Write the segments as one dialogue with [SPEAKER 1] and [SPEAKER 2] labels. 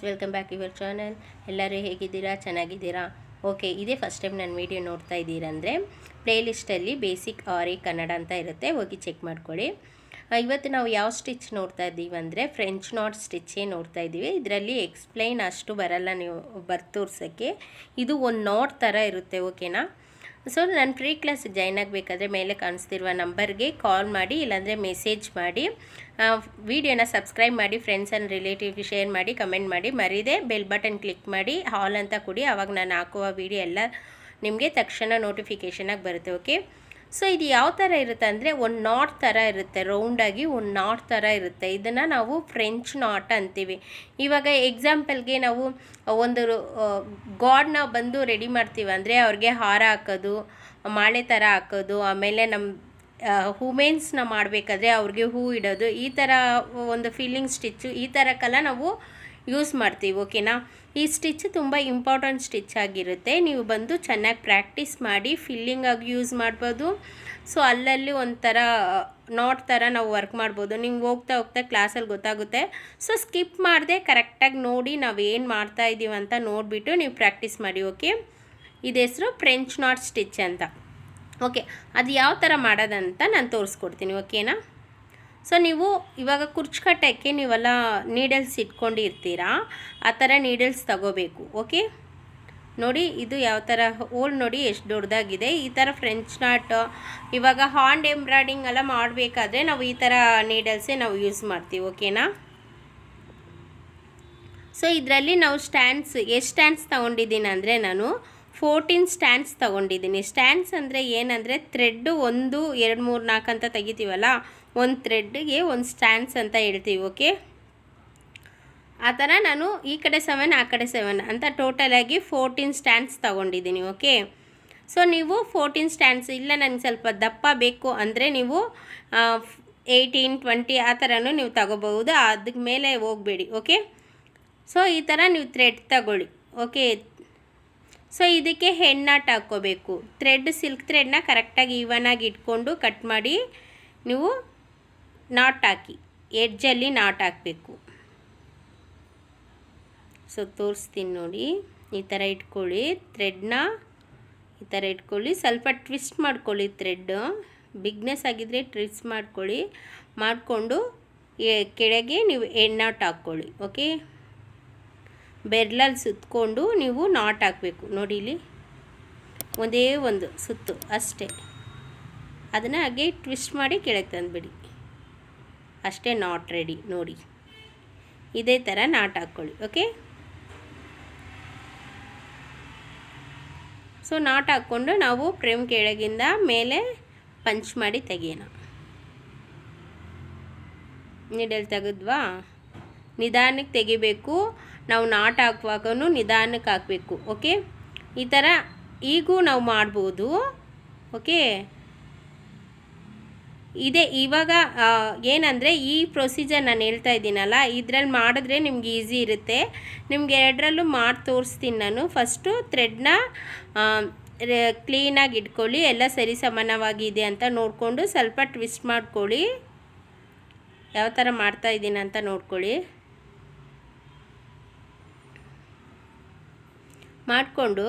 [SPEAKER 1] Friends, welcome back your channel. ಎಲ್ಲರೂ ಹೇಗಿದ್ದೀರಾ? ಚೆನ್ನಾಗಿದ್ದೀರಾ? ಓಕೆ, ಇದೇ ಫಸ್ಟ್ ಟೈಮ್ ನಾನು ವೀಡಿಯೋ ನೋಡ್ತಾ ಇದ್ದೀರಂದರೆ ಪ್ಲೇಲಿಸ್ಟಲ್ಲಿ ಬೇಸಿಕ್ ಆರಿ ಕನ್ನಡ ಅಂತ ಇರುತ್ತೆ, ಹೋಗಿ ಚೆಕ್ ಮಾಡ್ಕೊಳ್ಳಿ. ಇವತ್ತು ನಾವು ಯಾವ ಸ್ಟಿಚ್ ನೋಡ್ತಾ ಇದ್ದೀವಿ ಅಂದರೆ ಫ್ರೆಂಚ್ ನಾಟ್ ಸ್ಟಿಚ್ಚೇ ನೋಡ್ತಾ ಇದ್ದೀವಿ. ಇದರಲ್ಲಿ ಎಕ್ಸ್ಪ್ಲೈನ್ ಅಷ್ಟು ಬರಲ್ಲ, ನೀವು ತೋರ್ಸೋಕ್ಕೆ. ಇದು ಒಂದು ನಾಟ್ ಥರ ಇರುತ್ತೆ, ಓಕೆನಾ? ಸೊ ನಾನು ಫ್ರೀ ಕ್ಲಾಸ್ ಜಾಯ್ನ್ ಆಗಬೇಕಾದ್ರೆ ಮೇಲೆ ಕಾಣಿಸ್ತಿರುವ ನಂಬರ್ಗೆ ಕಾಲ್ ಮಾಡಿ, ಇಲ್ಲಾಂದರೆ ಮೆಸೇಜ್ ಮಾಡಿ. ವಿಡಿಯೋನ ಸಬ್ಸ್ಕ್ರೈಬ್ ಮಾಡಿ, ಫ್ರೆಂಡ್ಸ್ ಆ್ಯಂಡ್ ರಿಲೇಟಿವ್ಗೆ ಶೇರ್ ಮಾಡಿ, ಕಮೆಂಟ್ ಮಾಡಿ, ಮರೀದೆ ಬೆಲ್ ಬಟನ್ ಕ್ಲಿಕ್ ಮಾಡಿ ಹಾಲ್ ಅಂತ ಕೊಡಿ. ಆವಾಗ ನಾನು ಹಾಕುವ ವಿಡಿಯೋ ಎಲ್ಲ ನಿಮಗೆ ತಕ್ಷಣ ನೋಟಿಫಿಕೇಷನಾಗಿ ಬರುತ್ತೆ, ಓಕೆ? ಸೊ ಇದು ಯಾವ ಥರ ಇರುತ್ತೆ ಅಂದರೆ ಒಂದು ನಾಟ್ ಥರ ಇರುತ್ತೆ, ರೌಂಡಾಗಿ ಒಂದು ನಾಟ್ ಥರ ಇರುತ್ತೆ. ಇದನ್ನು ನಾವು ಫ್ರೆಂಚ್ ನಾಟ್ ಅಂತೀವಿ. ಇವಾಗ ಎಕ್ಸಾಂಪಲ್ಗೆ ನಾವು ಒಂದು ಗಾಡ್ನ ಬಂದು ರೆಡಿ ಮಾಡ್ತೀವಿ ಅಂದರೆ ಅವ್ರಿಗೆ ಹಾರ ಹಾಕೋದು, ಮಾಲೆ ಥರ ಹಾಕೋದು, ಆಮೇಲೆ ನಮ್ಮ ವುಮೆನ್ಸ್ನ ಮಾಡಬೇಕಾದ್ರೆ ಅವ್ರಿಗೆ ಹೂ ಇಡೋದು, ಈ ಥರ ಒಂದು ಫೀಲಿಂಗ್ ಸ್ಟಿಚ್ಚು ಈ ಥರಕ್ಕೆಲ್ಲ ನಾವು ಯೂಸ್ ಮಾಡ್ತೀವಿ, ಓಕೆನಾ? ಈ ಸ್ಟಿಚ್ ತುಂಬ ಇಂಪಾರ್ಟೆಂಟ್ ಸ್ಟಿಚ್ ಆಗಿರುತ್ತೆ. ನೀವು ಬಂದು ಚೆನ್ನಾಗಿ ಪ್ರಾಕ್ಟೀಸ್ ಮಾಡಿ ಫಿಲ್ಲಿಂಗಾಗಿ ಯೂಸ್ ಮಾಡ್ಬೋದು. ಸೊ ಅಲ್ಲಲ್ಲಿ ಒಂಥರ ನಾಟ್ ಥರ ನಾವು ವರ್ಕ್ ಮಾಡ್ಬೋದು. ನಿಮ್ಗೆ ಹೋಗ್ತಾ ಹೋಗ್ತಾ ಕ್ಲಾಸಲ್ಲಿ ಗೊತ್ತಾಗುತ್ತೆ. ಸೊ ಸ್ಕಿಪ್ ಮಾಡದೆ ಕರೆಕ್ಟಾಗಿ ನೋಡಿ ನಾವು ಏನು ಮಾಡ್ತಾ ಇದ್ದೀವಿ ಅಂತ ನೋಡಿಬಿಟ್ಟು ನೀವು ಪ್ರಾಕ್ಟೀಸ್ ಮಾಡಿ, ಓಕೆ? ಇದು ಹೆಸರು ಫ್ರೆಂಚ್ ನಾಟ್ ಸ್ಟಿಚ್ ಅಂತ, ಓಕೆ? ಅದು ಯಾವ ಥರ ಮಾಡೋದಂತ ನಾನು ತೋರಿಸ್ಕೊಡ್ತೀನಿ, ಓಕೆನಾ? ಸೊ ನೀವು ಇವಾಗ ಕುರ್ಚು ಕಟ್ಟೋಕ್ಕೆ ನೀವೆಲ್ಲ ನೀಡಲ್ಸ್ ಇಟ್ಕೊಂಡಿರ್ತೀರಾ, ಆ ಥರ ನೀಡಲ್ಸ್ ತಗೋಬೇಕು, ಓಕೆ? ನೋಡಿ ಇದು ಯಾವ ಥರ ಹೋಲ್ ನೋಡಿ ಎಷ್ಟು ದೊಡ್ಡದಾಗಿದೆ. ಈ ಥರ ಫ್ರೆಂಚ್ ನಾಟ್ ಇವಾಗ ಹ್ಯಾಂಡ್ ಎಂಬ್ರಾಯ್ಡಿಂಗ್ ಎಲ್ಲ ಮಾಡಬೇಕಾದ್ರೆ ನಾವು ಈ ಥರ ನೀಡಲ್ಸೇ ನಾವು ಯೂಸ್ ಮಾಡ್ತೀವಿ, ಓಕೆನಾ? ಸೊ ಇದರಲ್ಲಿ ನಾವು ಸ್ಟ್ಯಾಂಡ್ಸ್ ಎಷ್ಟು ಸ್ಟ್ಯಾಂಡ್ಸ್ ತೊಗೊಂಡಿದ್ದೀನಿ ಅಂದರೆ ನಾನು 14 ಸ್ಟ್ಯಾಂಡ್ಸ್ ತೊಗೊಂಡಿದ್ದೀನಿ. ಸ್ಟ್ಯಾಂಡ್ಸ್ ಅಂದರೆ ಏನಂದರೆ ಥ್ರೆಡ್ಡು 1 2 3 4 ಅಂತ ತೆಗಿತೀವಲ್ಲ, ಒಂದು ಥ್ರೆಡ್ಗೆ ಒಂದು ಸ್ಟ್ಯಾಂಡ್ಸ್ ಅಂತ ಹೇಳ್ತೀವಿ, ಓಕೆ? ಆ ಥರ ನಾನು ಈ ಕಡೆ 7 ಆ ಕಡೆ 7 ಅಂತ ಟೋಟಲಾಗಿ 14 ಸ್ಟ್ಯಾಂಡ್ಸ್ ತೊಗೊಂಡಿದ್ದೀನಿ, ಓಕೆ? ಸೊ ನೀವು 14 ಸ್ಟ್ಯಾಂಡ್ಸ್ ಇಲ್ಲ ನನಗೆ ಸ್ವಲ್ಪ ದಪ್ಪ ಬೇಕು ಅಂದರೆ ನೀವು 18 20 ಆ ಥರನೂ ನೀವು ತಗೋಬಹುದು, ಅದಕ್ಕೆ ಮೇಲೆ ಹೋಗಬೇಡಿ, ಓಕೆ? ಸೊ ಈ ಥರ ನೀವು ಥ್ರೆಡ್ ತಗೊಳ್ಳಿ, ಓಕೆ? ಸೊ ಇದಕ್ಕೆ ಹೆಣ್ಣು ನಾಟ್ ಹಾಕ್ಕೋಬೇಕು. ಸಿಲ್ಕ್ ಥ್ರೆಡ್ನ ಕರೆಕ್ಟಾಗಿ ಈವನಾಗಿ ಇಟ್ಕೊಂಡು ಕಟ್ ಮಾಡಿ ನೀವು ನಾಟ್ ಹಾಕಿ, ಎಡ್ಜಲ್ಲಿ ನಾಟ್ ಹಾಕಬೇಕು. ಸೊ ತೋರಿಸ್ತೀನಿ ನೋಡಿ, ಈ ಥರ ಇಟ್ಕೊಳ್ಳಿ ಥ್ರೆಡ್ನ, ಈ ಥರ ಇಟ್ಕೊಳ್ಳಿ. ಸ್ವಲ್ಪ ಟ್ವಿಸ್ಟ್ ಮಾಡ್ಕೊಳ್ಳಿ, ಥ್ರೆಡ್ ಬಿಗ್ನೆಸ್ ಆಗಿದ್ದರೆ ಟ್ವಿಸ್ಟ್ ಮಾಡ್ಕೊಳ್ಳಿ. ಮಾಡಿಕೊಂಡು ಕೆಳಗೆ ನೀವು ಹೆಣ್ಣು ನಾಟ್ ಹಾಕ್ಕೊಳ್ಳಿ, ಓಕೆ? ಬೆರ್ಲಲ್ಲಿ ಸುತ್ತಕೊಂಡು ನೀವು ನಾಟ್ ಹಾಕಬೇಕು. ನೋಡಿ ಇಲ್ಲಿ ಒಂದೇ ಒಂದು ಸುತ್ತು ಅಷ್ಟೇ, ಅದನ್ನು ಹಾಗೆ ಟ್ವಿಸ್ಟ್ ಮಾಡಿ ಕೆಳಗೆ ತಂದುಬಿಡಿ, ಅಷ್ಟೇ ನಾಟ್ ರೆಡಿ. ನೋಡಿ ಇದೇ ಥರ ನಾಟ್ ಹಾಕ್ಕೊಳ್ಳಿ, ಓಕೆ? ಸೊ ನಾಟ್ ಹಾಕ್ಕೊಂಡು ನಾವು ಫ್ರೇಮ್ ಕೆಳಗಿಂದ ಮೇಲೆ ಪಂಚ್ ಮಾಡಿ ತೆಗಿಯೋಣ. ನೀಡಲ್ ತೆಗೆದ್ವಾ? ನಿಧಾನಕ್ಕೆ ತೆಗಿಬೇಕು. ನಾವು ನಾಟ್ ಹಾಕುವಾಗೂ ನಿಧಾನಕ್ಕೆ ಹಾಕಬೇಕು, ಓಕೆ? ಈ ಥರ ಈಗೂ ನಾವು ಮಾಡ್ಬೋದು, ಓಕೆ? ಇದೇ ಇವಾಗ ಏನಂದರೆ ಈ ಪ್ರೊಸೀಜರ್ ನಾನು ಹೇಳ್ತಾ ಇದ್ದೀನಲ್ಲ, ಇದರಲ್ಲಿ ಮಾಡಿದ್ರೆ ನಿಮ್ಗೆ ಈಸಿ ಇರುತ್ತೆ. ನಿಮ್ಗೆ ಎರಡರಲ್ಲೂ ಮಾಡಿ ತೋರಿಸ್ತೀನಿ ನಾನು. ಫಸ್ಟು ಥ್ರೆಡ್ನ ಕ್ಲೀನಾಗಿ ಇಟ್ಕೊಳ್ಳಿ, ಎಲ್ಲ ಸರಿ ಸಮಾನವಾಗಿದೆ ಅಂತ ನೋಡಿಕೊಂಡು ಸ್ವಲ್ಪ ಟ್ವಿಸ್ಟ್ ಮಾಡ್ಕೊಳ್ಳಿ. ಯಾವ ಥರ ಮಾಡ್ತಾಯಿದ್ದೀನಿ ಅಂತ ನೋಡ್ಕೊಳ್ಳಿ. ಮಾಡಿಕೊಂಡು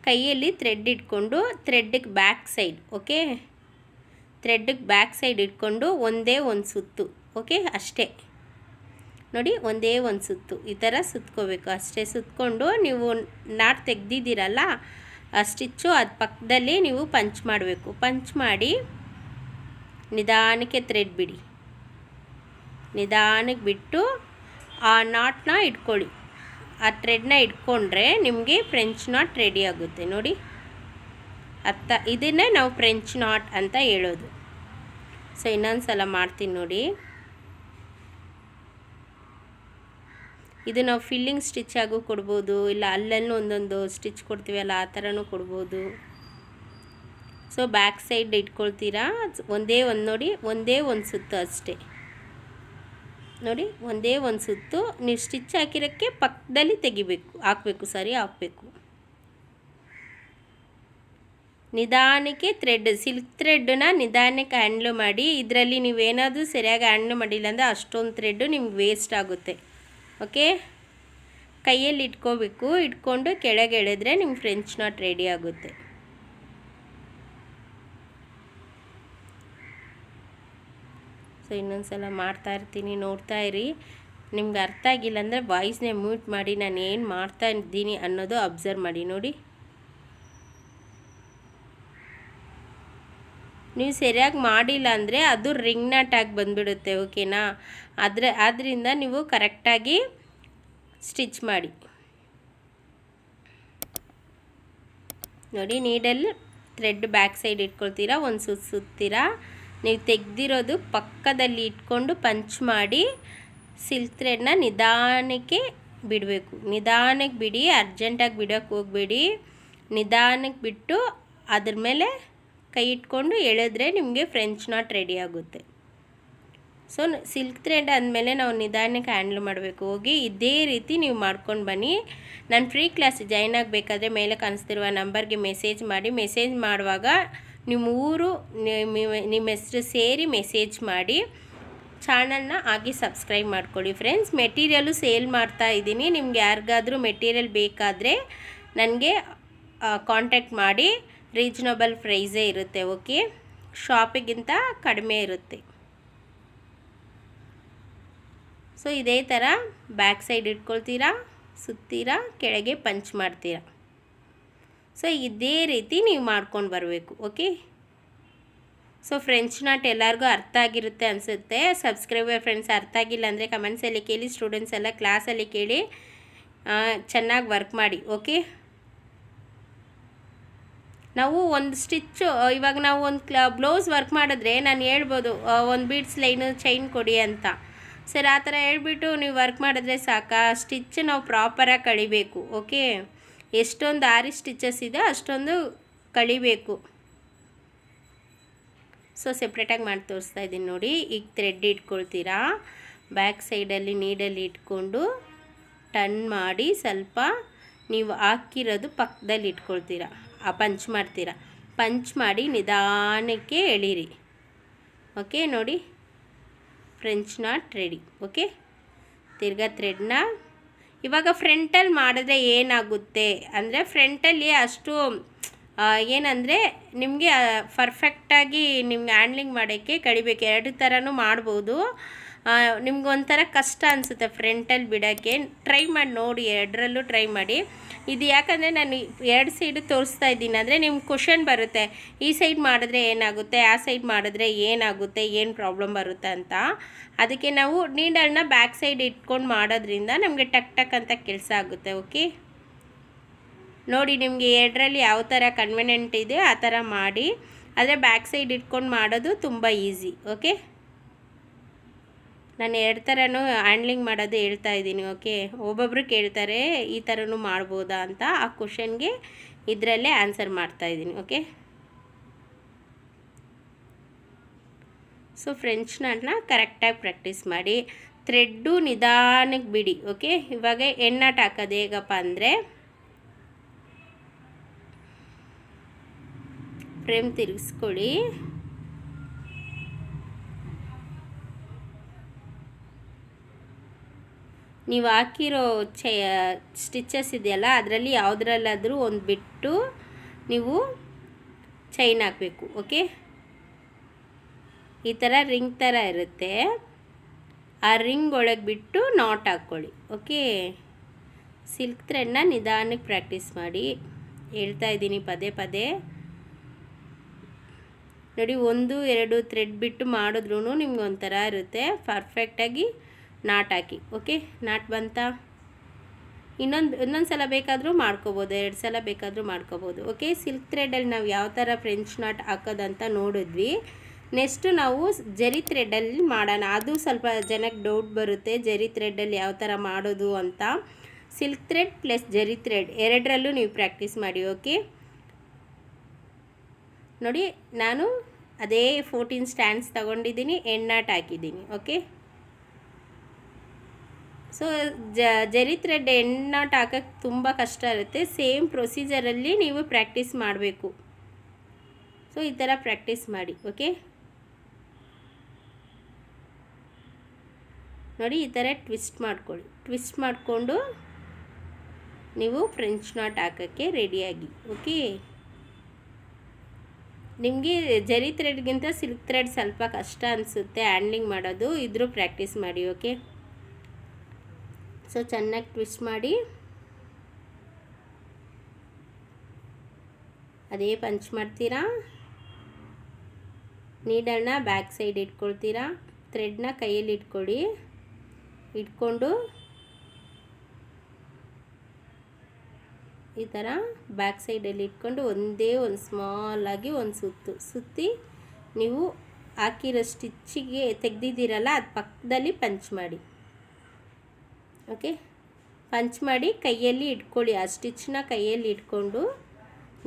[SPEAKER 1] ಕೈಯಲ್ಲಿ ಥ್ರೆಡ್ ಇಟ್ಕೊಂಡು ಥ್ರೆಡ್ಡಿಗೆ ಬ್ಯಾಕ್ ಸೈಡ್, ಓಕೆ? ಥ್ರೆಡ್ಡಿಗೆ ಬ್ಯಾಕ್ ಸೈಡ್ ಇಟ್ಕೊಂಡು ಒಂದೇ ಒಂದು ಸುತ್ತು, ಓಕೆ? ಅಷ್ಟೇ ನೋಡಿ, ಒಂದೇ ಒಂದು ಸುತ್ತು ಈ ಥರ ಸುತ್ಕೋಬೇಕು, ಅಷ್ಟೇ. ಸುತ್ಕೊಂಡು ನೀವು ನಾಟ್ ತೆಗ್ದಿದ್ದೀರಲ್ಲ ಆ ಸ್ಟಿಚ್ಚು ಅದು ಪಕ್ಕದಲ್ಲಿ ನೀವು ಪಂಚ್ ಮಾಡಬೇಕು. ಪಂಚ್ ಮಾಡಿ ನಿಧಾನಕ್ಕೆ ಥ್ರೆಡ್ ಬಿಡಿ, ನಿಧಾನಕ್ಕೆ ಬಿಟ್ಟು ಆ ನಾಟ್ನ ಇಟ್ಕೊಳ್ಳಿ. ಆ ಥ್ರೆಡ್ನ ಇಟ್ಕೊಂಡ್ರೆ ನಿಮಗೆ ಫ್ರೆಂಚ್ ನಾಟ್ ರೆಡಿ ಆಗುತ್ತೆ. ನೋಡಿ ಅರ್ಥ, ಇದನ್ನೇ ನಾವು ಫ್ರೆಂಚ್ ನಾಟ್ ಅಂತ ಹೇಳೋದು. ಸೊ ಇನ್ನೊಂದು ಸಲ ಮಾಡ್ತೀನಿ ನೋಡಿ. ಇದು ನಾವು ಫಿಲ್ಲಿಂಗ್ ಸ್ಟಿಚ್ ಆಗು ಕೊಡ್ಬೋದು, ಇಲ್ಲ ಅಲ್ಲಲ್ಲೂ ಒಂದೊಂದು ಸ್ಟಿಚ್ ಕೊಡ್ತೀವಲ್ಲ ಆ ಥರನೂ ಕೊಡ್ಬೋದು. ಸೊ ಬ್ಯಾಕ್ ಸೈಡ್ ಇಟ್ಕೊಳ್ತೀರಾ, ಒಂದೇ ಒಂದು ನೋಡಿ, ಒಂದೇ ಒಂದು ಸುತ್ತು ಅಷ್ಟೇ. ನೋಡಿ ಒಂದೇ ಒಂದು ಸುತ್ತು ನೀವು ಸ್ಟಿಚ್ ಹಾಕಿರೋಕ್ಕೆ ಪಕ್ಕದಲ್ಲಿ ತೆಗಿಬೇಕು, ಹಾಕಬೇಕು. ನಿಧಾನಕ್ಕೆ ಸಿಲ್ಕ್ ಥ್ರೆಡ್ನ ನಿಧಾನಕ್ಕೆ ಹ್ಯಾಂಡ್ಲ್ ಮಾಡಿ. ಇದರಲ್ಲಿ ನೀವೇನಾದರೂ ಸರಿಯಾಗಿ ಹ್ಯಾಂಡ್ಲ್ ಮಾಡಿಲ್ಲ ಅಂದರೆ ಅಷ್ಟೊಂದು ಥ್ರೆಡ್ಡು ನಿಮ್ಗೆ ವೇಸ್ಟ್ ಆಗುತ್ತೆ, ಓಕೆ? ಕೈಯಲ್ಲಿ ಇಟ್ಕೋಬೇಕು. ಇಟ್ಕೊಂಡು ಕೆಳಗೆ ಎಳೆದ್ರೆ ನಿಮ್ಗೆ ಫ್ರೆಂಚ್ ನಾಟ್ ರೆಡಿ ಆಗುತ್ತೆ. ಸೊ ಇನ್ನೊಂದು ಸಲ ಮಾಡ್ತಾ ಇರ್ತೀನಿ, ನೋಡ್ತಾ ಇರಿ. ನಿಮ್ಗೆ ಅರ್ಥ ಆಗಿಲ್ಲ ಅಂದರೆ ವಾಯ್ಸ್ನೇ ಮ್ಯೂಟ್ ಮಾಡಿ ನಾನು ಏನು ಮಾಡ್ತಾ ಇದ್ದೀನಿ ಅನ್ನೋದು ಅಬ್ಸರ್ವ್ ಮಾಡಿ. ನೋಡಿ, ನೀವು ಸರಿಯಾಗಿ ಮಾಡಿಲ್ಲ ಅಂದರೆ ಅದು ರಿಂಗ್ ನಾಟ್ ಆಗಿ ಬಂದುಬಿಡುತ್ತೆ. ಓಕೆನಾ? ಆದ್ದರಿಂದ ನೀವು ಕರೆಕ್ಟಾಗಿ ಸ್ಟಿಚ್ ಮಾಡಿ. ನೋಡಿ, ನೀಡಲ್ ಥ್ರೆಡ್ ಬ್ಯಾಕ್ ಸೈಡ್ ಇಟ್ಕೊಳ್ತೀರಾ, ಒಂದು ಸುತ್ತೀರಾ. ನೀವು ತೆಗೆದಿರೋದು ಪಕ್ಕದಲ್ಲಿ ಇಟ್ಕೊಂಡು ಪಂಚ್ ಮಾಡಿ ಸಿಲ್ಕ್ ಥ್ರೆಡ್ನ ನಿಧಾನಕ್ಕೆ ಬಿಡಬೇಕು. ನಿಧಾನಕ್ಕೆ ಬಿಡಿ, ಅರ್ಜೆಂಟಾಗಿ ಬಿಡೋಕ್ಕೆ ಹೋಗಬೇಡಿ. ನಿಧಾನಕ್ಕೆ ಬಿಟ್ಟು ಅದ್ರ ಮೇಲೆ ಕೈ ಇಟ್ಕೊಂಡು ಎಳೆದ್ರೆ ನಿಮಗೆ ಫ್ರೆಂಚ್ ನಾಟ್ ರೆಡಿ ಆಗುತ್ತೆ. ಸೊ ಸಿಲ್ಕ್ ಥ್ರೆಡ್ ಅಂದಮೇಲೆ ನಾವು ನಿಧಾನಕ್ಕೆ ಹ್ಯಾಂಡಲ್ ಮಾಡಬೇಕು. ಹೋಗಿ ಇದೇ ರೀತಿ ನೀವು ಮಾಡ್ಕೊಂಡು ಬನ್ನಿ. ನಾನು ಫ್ರೀ ಕ್ಲಾಸ್ ಜಾಯ್ನ್ ಆಗಬೇಕಾದ್ರೆ ಮೇಲೆ ಕಾಣಿಸ್ತಿರುವ ನಂಬರ್ಗೆ ಮೆಸೇಜ್ ಮಾಡಿ. ಮೆಸೇಜ್ ಮಾಡುವಾಗ ನಿಮ್ಮ ಊರು, ನಿಮ್ಮ ಹೆಸರು ಸೇರಿ ಮೆಸೇಜ್ ಮಾಡಿ. ಚಾನಲ್ನ ಆಗಿ ಸಬ್ಸ್ಕ್ರೈಬ್ ಮಾಡ್ಕೊಳ್ಳಿ ಫ್ರೆಂಡ್ಸ್. ಮೆಟೀರಿಯಲು ಸೇಲ್ ಮಾಡ್ತಾ ಇದ್ದೀನಿ. ನಿಮ್ಗೆ ಯಾರಿಗಾದರೂ ಮೆಟೀರಿಯಲ್ ಬೇಕಾದರೆ ನನಗೆ ಕಾಂಟ್ಯಾಕ್ಟ್ ಮಾಡಿ. ರೀಸನಬಲ್ ಪ್ರೈಸೇ ಇರುತ್ತೆ. ಓಕೆ, ಶಾಪಿಗಿಂತ ಕಡಿಮೆ ಇರುತ್ತೆ. ಸೊ ಇದೇ ಥರ ಬ್ಯಾಕ್ ಸೈಡ್ ಇಟ್ಕೊಳ್ತೀರಾ, ಸುತ್ತೀರಾ, ಕೆಳಗೆ ಪಂಚ್ ಮಾಡ್ತೀರಾ. ಸೊ ಇದೇ ರೀತಿ ನೀವು ಮಾಡ್ಕೊಂಡು ಬರಬೇಕು. ಓಕೆ, ಸೊ ಫ್ರೆಂಚ್ ನಾಟ್ ಎಲ್ಲರಿಗೂ ಅರ್ಥ ಆಗಿರುತ್ತೆ ಅನಿಸುತ್ತೆ. ಸಬ್ಸ್ಕ್ರೈಬರ್ ಫ್ರೆಂಡ್ಸ್ ಅರ್ಥ ಆಗಿಲ್ಲ ಅಂದರೆ ಕಮೆಂಟ್ಸಲ್ಲಿ ಕೇಳಿ. ಸ್ಟೂಡೆಂಟ್ಸ್ ಎಲ್ಲ ಕ್ಲಾಸಲ್ಲಿ ಕೇಳಿ ಚೆನ್ನಾಗಿ ವರ್ಕ್ ಮಾಡಿ. ಓಕೆ, ನಾವು ಒಂದು ಸ್ಟಿಚ್ಚು, ಇವಾಗ ನಾವು ಒಂದು ಬ್ಲೌಸ್ ವರ್ಕ್ ಮಾಡಿದ್ರೆ ನಾನು ಹೇಳ್ಬೋದು ಒಂದು ಬೀಡ್ಸ್ ಲೈನು ಚೈನ್ ಕೊಡಿ ಅಂತ. ಸರ್ ಆ ಥರ ಹೇಳ್ಬಿಟ್ಟು ನೀವು ವರ್ಕ್ ಮಾಡಿದ್ರೆ ಸಾಕಾ? ಸ್ಟಿಚ್ ನಾವು ಪ್ರಾಪರಾಗಿ ಕಳಿಬೇಕು. ಓಕೆ, ಎಷ್ಟೊಂದು ಆರಿ ಸ್ಟಿಚಸ್ ಇದೆ ಅಷ್ಟೊಂದು ಕಳಿಬೇಕು. ಸೊ ಸೆಪ್ರೇಟಾಗಿ ಮಾಡಿ ತೋರಿಸ್ತಾ ಇದ್ದೀನಿ ನೋಡಿ. ಈಗ ಥ್ರೆಡ್ ಇಟ್ಕೊಳ್ತೀರಾ, ಬ್ಯಾಕ್ ಸೈಡಲ್ಲಿ ನೀಡಲ್ಲಿ ಇಟ್ಕೊಂಡು ಟರ್ನ್ ಮಾಡಿ ಸ್ವಲ್ಪ ನೀವು ಹಾಕಿರೋದು ಪಕ್ಕದಲ್ಲಿ ಇಟ್ಕೊಳ್ತೀರಾ, ಪಂಚ್ ಮಾಡ್ತೀರಾ. ಪಂಚ್ ಮಾಡಿ ನಿಧಾನಕ್ಕೆ ಎಳೀರಿ. ಓಕೆ, ನೋಡಿ ಫ್ರೆಂಚ್ ನಾಟ್ ರೆಡಿ. ಓಕೆ, ತಿರ್ಗಾ ಥ್ರೆಡ್ನ ಇವಾಗ ಫ್ರಂಟಲ್ಲಿ ಮಾಡಿದ್ರೆ ಏನಾಗುತ್ತೆ ಅಂದರೆ ಫ್ರಂಟಲ್ಲಿ ಅಷ್ಟು ಏನಂದರೆ ನಿಮಗೆ ಪರ್ಫೆಕ್ಟಾಗಿ ನಿಮ್ಗೆ ಹ್ಯಾಂಡ್ಲಿಂಗ್ ಮಾಡೋಕ್ಕೆ ಕಳಿಬೇಕು. ಎರಡು ಥರನೂ ಮಾಡ್ಬೋದು. ನಿಮ್ಗೊಂಥರ ಕಷ್ಟ ಅನಿಸುತ್ತೆ ಫ್ರಂಟಲ್ಲಿ ಬಿಡೋಕ್ಕೆ. ಟ್ರೈ ಮಾಡಿ ನೋಡಿ, ಎರಡರಲ್ಲೂ ಟ್ರೈ ಮಾಡಿ. ಇದು ಯಾಕಂದರೆ ನಾನು ಎರಡು ಸೈಡು ತೋರಿಸ್ತಾ ಇದ್ದೀನಿ ಅಂದರೆ ನಿಮ್ಗೆ ಕ್ವಶನ್ ಬರುತ್ತೆ, ಈ ಸೈಡ್ ಮಾಡಿದ್ರೆ ಏನಾಗುತ್ತೆ, ಆ ಸೈಡ್ ಮಾಡಿದ್ರೆ ಏನಾಗುತ್ತೆ, ಏನು ಪ್ರಾಬ್ಲಮ್ ಬರುತ್ತೆ ಅಂತ. ಅದಕ್ಕೆ ನಾವು ನೀಡಲ್ನ ಬ್ಯಾಕ್ ಸೈಡ್ ಇಟ್ಕೊಂಡು ಮಾಡೋದ್ರಿಂದ ನಮಗೆ ಟಕ್ ಟಕ್ ಅಂತ ಕೆಲಸ ಆಗುತ್ತೆ. ಓಕೆ, ನೋಡಿ ನಿಮಗೆ ಎರಡರಲ್ಲಿ ಯಾವ ಥರ ಕನ್ವಿನಿಯೆಂಟ್ ಇದೆ ಆ ಥರ ಮಾಡಿ. ಆದರೆ ಬ್ಯಾಕ್ ಸೈಡ್ ಇಟ್ಕೊಂಡು ಮಾಡೋದು ತುಂಬ ಈಸಿ. ಓಕೆ, ನಾನು ಎರಡು ಥರನೂ ಹ್ಯಾಂಡ್ಲಿಂಗ್ ಮಾಡೋದು ಹೇಳ್ತಾ ಇದ್ದೀನಿ. ಓಕೆ, ಒಬ್ಬೊಬ್ಬರು ಕೇಳ್ತಾರೆ ಈ ಥರನೂ ಮಾಡ್ಬೋದಾ ಅಂತ. ಆ ಕ್ವಶನ್ಗೆ ಇದರಲ್ಲೇ ಆನ್ಸರ್ ಮಾಡ್ತಾಯಿದ್ದೀನಿ. ಓಕೆ, ಸೊ ಫ್ರೆಂಚ್ ನಾಟ್ನ ಕರೆಕ್ಟಾಗಿ ಪ್ರಾಕ್ಟೀಸ್ ಮಾಡಿ. ಥ್ರೆಡ್ಡು ನಿಧಾನಕ್ಕೆ ಬಿಡಿ. ಓಕೆ, ಇವಾಗ ಎಣ್ಣಾಟ್ ಹಾಕೋದು ಹೇಗಪ್ಪ ಅಂದರೆ ಫ್ರೇಮ್ ತಿರುಗಿಸ್ಕೊಳ್ಳಿ. ನೀವು ಹಾಕಿರೋ ಸ್ಟಿಚಸ್ ಇದೆಯಲ್ಲ ಅದರಲ್ಲಿ ಯಾವುದ್ರಲ್ಲಾದರೂ ಒಂದು ಬಿಟ್ಟು ನೀವು ಚೈನ್ ಹಾಕಬೇಕು. ಓಕೆ, ಈ ಥರ ರಿಂಗ್ ಥರ ಇರುತ್ತೆ, ಆ ರಿಂಗ್ ಒಳಗೆ ಬಿಟ್ಟು ನಾಟ್ ಹಾಕ್ಕೊಳ್ಳಿ. ಓಕೆ, ಸಿಲ್ಕ್ ಥ್ರೆಡ್ನ ನಿಧಾನಕ್ಕೆ ಪ್ರಾಕ್ಟೀಸ್ ಮಾಡಿ. ಹೇಳ್ತಾ ಇದ್ದೀನಿ ಪದೇ ಪದೇ. ನೋಡಿ, 1-2 ಥ್ರೆಡ್ ಬಿಟ್ಟು ಮಾಡಿದ್ರೂ ನಿಮ್ಗೆ ಒಂಥರ ಇರುತ್ತೆ. ಪರ್ಫೆಕ್ಟಾಗಿ ನಾಟ್ ಹಾಕಿ. ಓಕೆ, ನಾಟ್ ಬಂತಾ? ಇನ್ನೊಂದು ಸಲ ಬೇಕಾದರೂ ಮಾಡ್ಕೋಬೋದು, 2 ಸಲ ಬೇಕಾದರೂ ಮಾಡ್ಕೋಬೋದು. ಓಕೆ, ಸಿಲ್ಕ್ ಥ್ರೆಡಲ್ಲಿ ನಾವು ಯಾವ ಥರ ಫ್ರೆಂಚ್ ನಾಟ್ ಹಾಕೋದಂತ ನೋಡಿದ್ವಿ. ನೆಕ್ಸ್ಟು ನಾವು ಜರಿ ಥ್ರೆಡಲ್ಲಿ ಮಾಡೋಣ. ಅದು ಸ್ವಲ್ಪ ಜನಕ್ಕೆ ಡೌಟ್ ಬರುತ್ತೆ, ಜರಿ ಥ್ರೆಡಲ್ಲಿ ಯಾವ ಥರ ಮಾಡೋದು ಅಂತ. ಸಿಲ್ಕ್ ಥ್ರೆಡ್ ಪ್ಲಸ್ ಜರಿ ಥ್ರೆಡ್ ಎರಡರಲ್ಲೂ ನೀವು ಪ್ರಾಕ್ಟೀಸ್ ಮಾಡಿ. ಓಕೆ, ನೋಡಿ ನಾನು ಅದೇ 14 ಸ್ಟ್ಯಾಂಡ್ಸ್ ತಗೊಂಡಿದ್ದೀನಿ, ಎಣ್ಣಾಟ್ ಹಾಕಿದ್ದೀನಿ. ಓಕೆ, ಸೊ ಜರಿ ಥ್ರೆಡ್ ಎಣ್ಣಾಟ್ ಹಾಕೋಕ್ಕೆ ತುಂಬ ಕಷ್ಟ ಇರುತ್ತೆ. ಸೇಮ್ ಪ್ರೊಸೀಜರಲ್ಲಿ ನೀವು ಪ್ರಾಕ್ಟೀಸ್ ಮಾಡಬೇಕು. ಸೊ ಈ ಥರ ಪ್ರಾಕ್ಟೀಸ್ ಮಾಡಿ. ಓಕೆ, ನೋಡಿ ಈ ಥರ ಟ್ವಿಸ್ಟ್ ಮಾಡ್ಕೊಳ್ಳಿ. ಟ್ವಿಸ್ಟ್ ಮಾಡಿಕೊಂಡು ನೀವು ಫ್ರೆಂಚ್ ನಾಟ್ ಹಾಕೋಕ್ಕೆ ರೆಡಿಯಾಗಿ. ಓಕೆ, ನಿಮಗೆ ಜರಿ ಥ್ರೆಡ್ಗಿಂತ ಸಿಲ್ಕ್ ಥ್ರೆಡ್ ಸ್ವಲ್ಪ ಕಷ್ಟ ಅನಿಸುತ್ತೆ ಹ್ಯಾಂಡ್ಲಿಂಗ್ ಮಾಡೋದು, ಇದ್ರೂ ಪ್ರಾಕ್ಟೀಸ್ ಮಾಡಿ. ಓಕೆ, ಸೊ ಚೆನ್ನಾಗಿ ಟ್ವಿಸ್ಟ್ ಮಾಡಿ ಅದೇ ಪಂಚ್ ಮಾಡ್ತೀರಾ. ನೀಡಲ್ನ ಬ್ಯಾಕ್ ಸೈಡ್ ಇಟ್ಕೊಳ್ತೀರಾ, ಥ್ರೆಡ್ನ ಕೈಯಲ್ಲಿ ಇಟ್ಕೊಂಡು ಈ ಥರ ಬ್ಯಾಕ್ ಸೈಡಲ್ಲಿ ಇಟ್ಕೊಂಡು ಒಂದೇ ಒಂದು ಸ್ಮಾಲಾಗಿ ಒಂದು ಸುತ್ತಿ ನೀವು ಹಾಕಿರೋ ಸ್ಟಿಚ್ಚಿಗೆ ತೆಗ್ದಿದ್ದೀರಲ್ಲ ಅದು ಪಕ್ಕದಲ್ಲಿ ಪಂಚ್ ಮಾಡಿ. ಓಕೆ, ಪಂಚ್ ಮಾಡಿ ಕೈಯಲ್ಲಿ ಇಟ್ಕೊಳ್ಳಿ, ಆ ಸ್ಟಿಚ್ನ ಕೈಯಲ್ಲಿ ಇಟ್ಕೊಂಡು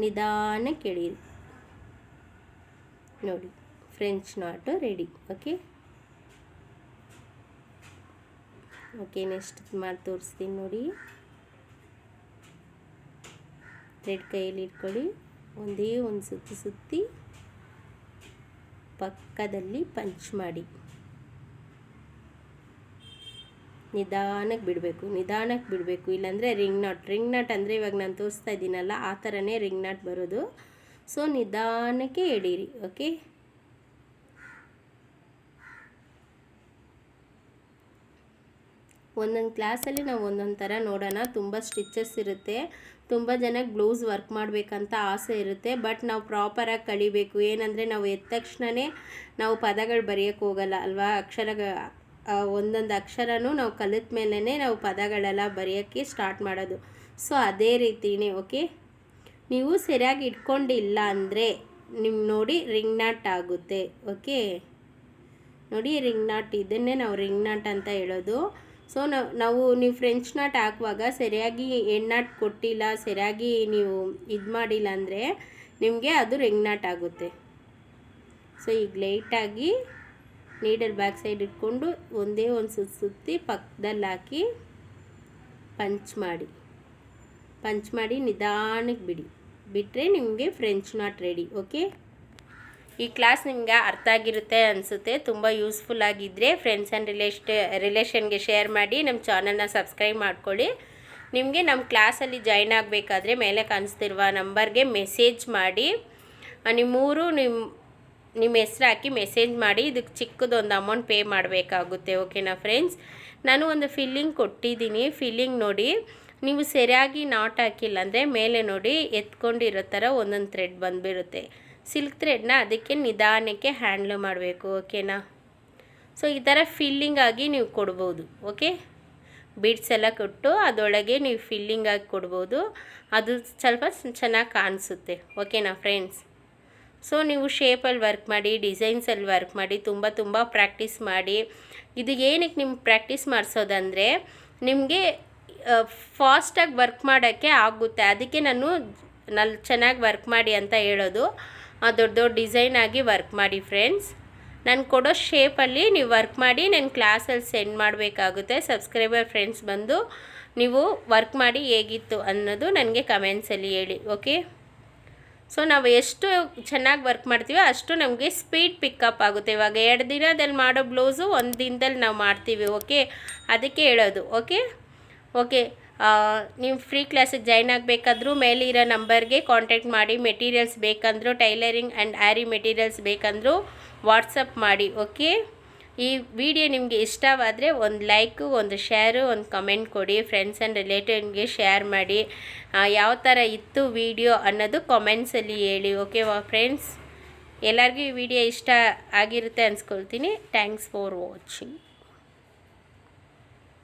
[SPEAKER 1] ನಿಧಾನಕ್ಕೆ ಎಳೀರಿ. ನೋಡಿ, ಫ್ರೆಂಚ್ ನಾಟು ರೆಡಿ. ಓಕೆ, ನೆಕ್ಸ್ಟ್ ಮಾಡಿ ತೋರಿಸ್ತೀನಿ ನೋಡಿ. ಥ್ರೆಡ್ ಕೈಯಲ್ಲಿ ಇಟ್ಕೊಳ್ಳಿ, ಒಂದೇ ಒಂದು ಸುತ್ತಿ ಪಕ್ಕದಲ್ಲಿ ಪಂಚ್ ಮಾಡಿ ನಿಧಾನಕ್ಕೆ ಬಿಡಬೇಕು. ಇಲ್ಲಾಂದರೆ ರಿಂಗ್ ನಾಟ್ ಅಂದರೆ ಇವಾಗ ನಾನು ತೋರಿಸ್ತಾ ಇದ್ದೀನಲ್ಲ ಆ ಥರನೇ ರಿಂಗ್ ನಾಟ್ ಬರೋದು. ಸೊ ನಿಧಾನಕ್ಕೆ ಎಳೀರಿ. ಓಕೆ, ಒಂದೊಂದು ಕ್ಲಾಸಲ್ಲಿ ನಾವು ಒಂದೊಂದು ಥರ ನೋಡೋಣ. ತುಂಬ ಸ್ಟಿಚಸ್ ಇರುತ್ತೆ, ತುಂಬ ಜನಕ್ಕೆ ಬ್ಲೌಸ್ ವರ್ಕ್ ಮಾಡಬೇಕಂತ ಆಸೆ ಇರುತ್ತೆ, ಬಟ್ ನಾವು ಪ್ರಾಪರಾಗಿ ಕಲಿಬೇಕು. ಏನಂದರೆ ನಾವು ಎದ್ದ ತಕ್ಷಣವೇ ನಾವು ಪದಗಳು ಬರೆಯೋಕ್ಕೆ ಹೋಗಲ್ಲ ಅಲ್ವಾ. ಒಂದೊಂದು ಅಕ್ಷರನೂ ನಾವು ಕಲಿತ ಮೇಲೇ ನಾವು ಪದಗಳೆಲ್ಲ ಬರೆಯೋಕ್ಕೆ ಸ್ಟಾರ್ಟ್ ಮಾಡೋದು. ಸೊ ಅದೇ ರೀತಿಯೇ. ಓಕೆ, ನೀವು ಸರಿಯಾಗಿ ಇಟ್ಕೊಂಡಿಲ್ಲ ಅಂದರೆ ನಿಮ್ಗೆ ನೋಡಿ ರಿಂಗ್ ನಾಟ್ ಆಗುತ್ತೆ. ಓಕೆ, ನೋಡಿ ರಿಂಗ್ ನಾಟ್, ಇದನ್ನೇ ನಾವು ರಿಂಗ್ ನಾಟ್ ಅಂತ ಹೇಳೋದು. ಸೊ ನೀವು ಫ್ರೆಂಚ್ ನಾಟ್ ಹಾಕುವಾಗ ಸರಿಯಾಗಿ ಎಣ್ಣಾಟ್ ಕೊಟ್ಟಿಲ್ಲ, ಸರಿಯಾಗಿ ನೀವು ಇದು ಮಾಡಿಲ್ಲ ಅಂದರೆ ನಿಮಗೆ ಅದು ರಿಂಗ್ ನಾಟ್ ಆಗುತ್ತೆ. ಸೊ ಈಗ ಲೈಟಾಗಿ ನೀಡಲ್ ಬ್ಯಾಕ್ ಸೈಡ್ ಇಟ್ಕೊಂಡು ಒಂದೇ ಒಂದು ಸುತ್ತಿ ಪಕ್ಕದಲ್ಲಿ ಹಾಕಿ ಪಂಚ್ ಮಾಡಿ ನಿಧಾನಕ್ಕೆ ಬಿಟ್ಟರೆ ನಿಮಗೆ ಫ್ರೆಂಚ್ ನಾಟ್ ರೆಡಿ. ಓಕೆ, ಈ ಕ್ಲಾಸ್ ನಿಮಗೆ ಅರ್ಥ ಆಗಿರುತ್ತೆ ಅನಿಸುತ್ತೆ. ತುಂಬ ಯೂಸ್ಫುಲ್ ಆಗಿದ್ದರೆ ಫ್ರೆಂಡ್ಸ್ ಆ್ಯಂಡ್ ರಿಲೇಷನ್ಗೆ ಶೇರ್ ಮಾಡಿ, ನಮ್ಮ ಚಾನಲ್ನ ಸಬ್ಸ್ಕ್ರೈಬ್ ಮಾಡ್ಕೊಳ್ಳಿ. ನಿಮಗೆ ನಮ್ಮ ಕ್ಲಾಸಲ್ಲಿ ಜಾಯ್ನ್ ಆಗಬೇಕಾದ್ರೆ ಮೇಲೆ ಕಾಣಿಸ್ತಿರುವ ನಂಬರ್ಗೆ ಮೆಸೇಜ್ ಮಾಡಿ, ನಿಮ್ಮ ಹೆಸ್ರು ಹಾಕಿ ಮೆಸೇಜ್ ಮಾಡಿ. ಇದಕ್ಕೆ ಚಿಕ್ಕದೊಂದು ಅಮೌಂಟ್ ಪೇ ಮಾಡಬೇಕಾಗುತ್ತೆ. ಓಕೆನಾ ಫ್ರೆಂಡ್ಸ್, ನಾನು ಒಂದು ಫಿಲ್ಲಿಂಗ್ ಕೊಟ್ಟಿದ್ದೀನಿ. ಫಿಲ್ಲಿಂಗ್ ನೋಡಿ, ನೀವು ಸರಿಯಾಗಿ ನಾಟ್ ಹಾಕಿಲ್ಲ ಅಂದರೆ ಮೇಲೆ ನೋಡಿ ಎತ್ಕೊಂಡಿರೋ ಥರ ಒಂದೊಂದು ಥ್ರೆಡ್ ಬಂದುಬಿಡುತ್ತೆ. ಸಿಲ್ಕ್ ಥ್ರೆಡ್ನ ಅದಕ್ಕೆ ನಿಧಾನಕ್ಕೆ ಹ್ಯಾಂಡ್ಲ್ ಮಾಡಬೇಕು. ಓಕೆನಾ, ಸೊ ಈ ಥರ ಫಿಲ್ಲಿಂಗ್ ಆಗಿ ನೀವು ಕೊಡ್ಬೋದು. ಓಕೆ, ಬೀಡ್ಸ್ ಎಲ್ಲ ಕೊಟ್ಟು ಅದರೊಳಗೆ ನೀವು ಫಿಲ್ಲಿಂಗ್ ಆಗಿ ಕೊಡ್ಬೋದು, ಅದು ಸ್ವಲ್ಪ ಚೆನ್ನಾಗಿ ಕಾಣಿಸುತ್ತೆ. ಓಕೆನಾ ಫ್ರೆಂಡ್ಸ್, ಸೊ ನೀವು ಶೇಪಲ್ಲಿ ವರ್ಕ್ ಮಾಡಿ, ಡಿಸೈನ್ಸಲ್ಲಿ ವರ್ಕ್ ಮಾಡಿ, ತುಂಬ ಪ್ರಾಕ್ಟೀಸ್ ಮಾಡಿ. ಇದು ಏನಕ್ಕೆ ನಿಮ್ಗೆ ಪ್ರಾಕ್ಟೀಸ್ ಮಾಡಿಸೋದಂದರೆ ನಿಮಗೆ ಫಾಸ್ಟಾಗಿ ವರ್ಕ್ ಮಾಡೋಕ್ಕೆ ಆಗುತ್ತೆ. ಅದಕ್ಕೆ ನಾನು ಚೆನ್ನಾಗಿ ವರ್ಕ್ ಮಾಡಿ ಅಂತ ಹೇಳೋದು. ದೊಡ್ಡ ಡಿಸೈನ್ ಆಗಿ ವರ್ಕ್ ಮಾಡಿ ಫ್ರೆಂಡ್ಸ್. ನಾನು ಕೊಡೋ ಶೇಪಲ್ಲಿ ನೀವು ವರ್ಕ್ ಮಾಡಿ ನನ್ನ ಕ್ಲಾಸಲ್ಲಿ ಸೆಂಡ್ ಮಾಡಬೇಕಾಗುತ್ತೆ. ಸಬ್ಸ್ಕ್ರೈಬರ್ ಫ್ರೆಂಡ್ಸ್ ಬಂದು ನೀವು ವರ್ಕ್ ಮಾಡಿ ಹೇಗಿತ್ತು ಅನ್ನೋದು ನನಗೆ ಕಮೆಂಟ್ಸಲ್ಲಿ ಹೇಳಿ. ಓಕೆ, ಸೊ ನಾವು ಎಷ್ಟು ಚೆನ್ನಾಗಿ ವರ್ಕ್ ಮಾಡ್ತೀವೋ ಅಷ್ಟು ನಮಗೆ ಸ್ಪೀಡ್ ಪಿಕಪ್ ಆಗುತ್ತೆ. ಇವಾಗ 2 ದಿನದಲ್ಲಿ ಮಾಡೋ ಬ್ಲೌಸು 1 ದಿನದಲ್ಲಿ ನಾವು ಮಾಡ್ತೀವಿ. ಓಕೆ, ಅದಕ್ಕೆ ಹೇಳೋದು. ಓಕೆ, ನೀವು ಫ್ರೀ ಕ್ಲಾಸಿಗೆ ಜಾಯ್ನ್ ಆಗಬೇಕಾದ್ರೂ ಮೇಲೆ ಇರೋ ನಂಬರ್ಗೆ ಕಾಂಟ್ಯಾಕ್ಟ್ ಮಾಡಿ. ಮೆಟೀರಿಯಲ್ಸ್ ಬೇಕಂದರೂ ಟೈಲರಿಂಗ್ ಆ್ಯಂಡ್ ಆ್ಯರಿ ಮೆಟೀರಿಯಲ್ಸ್ ಬೇಕಂದರೂ ವಾಟ್ಸಪ್ ಮಾಡಿ. ಓಕೆ, ಈ ವಿಡಿಯೋ ನಿಮಗೆ ಇಷ್ಟವಾದರೆ ಒಂದು ಲೈಕು, ಒಂದು ಶೇರು, ಒಂದು ಕಮೆಂಟ್ ಕೊಡಿ. ಫ್ರೆಂಡ್ಸ್ ಆ್ಯಂಡ್ ರಿಲೇಟಿವ್ಗೆ ಶೇರ್ ಮಾಡಿ. ಯಾವ ಥರ ಇತ್ತು ವಿಡಿಯೋ ಅನ್ನೋದು ಕಾಮೆಂಟ್ಸಲ್ಲಿ ಹೇಳಿ. ಓಕೆ ಫ್ರೆಂಡ್ಸ್, ಎಲ್ಲರಿಗೂ ಈ ವಿಡಿಯೋ ಇಷ್ಟ ಆಗಿರುತ್ತೆ ಅನ್ಸ್ಕೊಳ್ತೀನಿ. Thanks for watching.